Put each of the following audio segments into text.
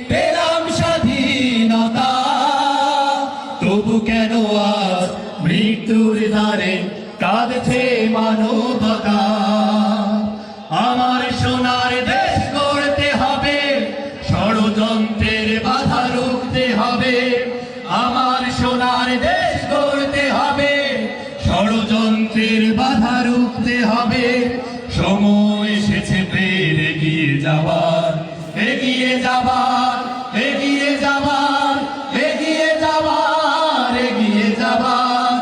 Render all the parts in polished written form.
পেলাম স্বাধীনতা, তবু কেন আজ মৃত্যুর দ্বারে কাঁদছে মানবতা। আমার সোনার দেশ গড়তে হবে, ষড়যন্ত্রের বাধা রুখতে হবে। আমার সোনার দেশ গড়তে হবে, ষড়যন্ত্রের বাধা রুখতে হবে। সময় এসেছে ফের এগিয়ে যাবার, এগিয়ে যাবার, এগিয়ে যাবার, এগিয়ে যাবার, এগিয়ে যাবার,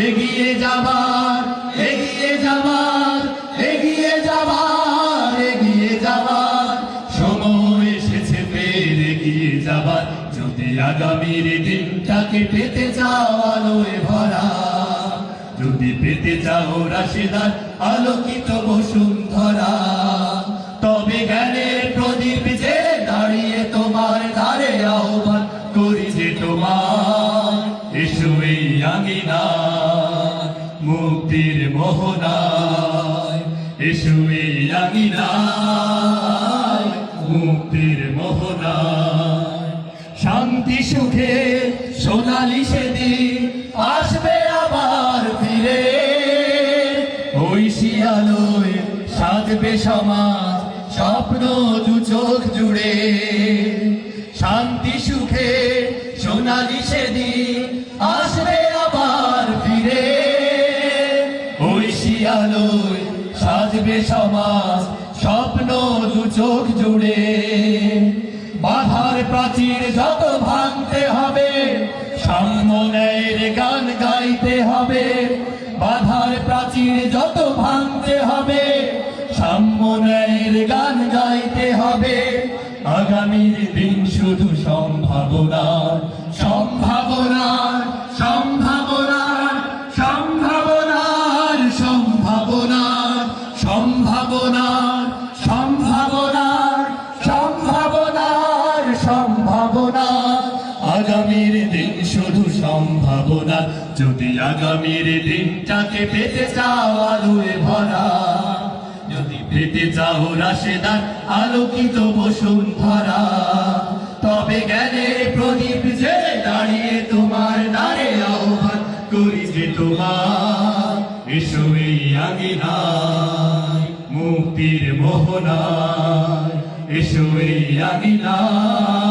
এগিয়ে যাবার, এগিয়ে যাবার, এগিয়ে যাবার, এগিয়ে যাবার। সময় এসেছে ফের এগিয়ে যাবার। যদি আগামীর দিনটাকে পেতে চাও আলোয় ভরা, যদি পেতে চাও রাশেদার আলোকিত বসুন্ধরা, তবে জ্ঞানের প্রদীপ যে দাঁড়িয়ে তোমার দ্বারে আহ্বান করি যে তোমার। এসো এই আঙিনা মুক্তির মোহনায়, এসো এই আঙিনা মুক্তির মোহনায়। শান্তি সুখে সোনালি সেদিন আসবে আবার ফিরে, ওই শিয়ালোয় সাজবে সমাজ স্বপ্ন দু চোখ জুড়ে। শান্তি সুখে সোনালি সেদিন আসবে আবার ফিরে, ওই শিয়ালোয় সাজবে সমাজ স্বপ্ন দু চোখ জুড়ে। বাধার প্রাচীর যত ভাঙতে হবে, সাম্য ন্যায়ের গান গাইতে হবে। বাধার প্রাচীর যত ভাঙতে হবে, সাম্য ন্যায়ের গান গাইতে হবে। আগামীর দিন শুধু সম্ভাবনার, সম্ভাবনার, সম্ভাবনার, সম্ভাবনার, সম্ভাবনার, সম্ভাবনার, সম্ভাবনার, সম্ভাবনার, সম্ভাবনার। আগামীর দিন শুধু সম্ভাবনা। যদি আগামীর দিনটাকে পেতে চাও আলোয় ভরা, যদি পেতে চাও রাশেদার আলোকিত বসুন্ধরা, তবে জ্ঞানের প্রদীপ যে দাঁড়িয়ে তোমার দ্বারে আহ্বান করি যে তোমার। এসো এই আঙিনায় মুক্তির মোহনায়, এসো এই আঙিনায়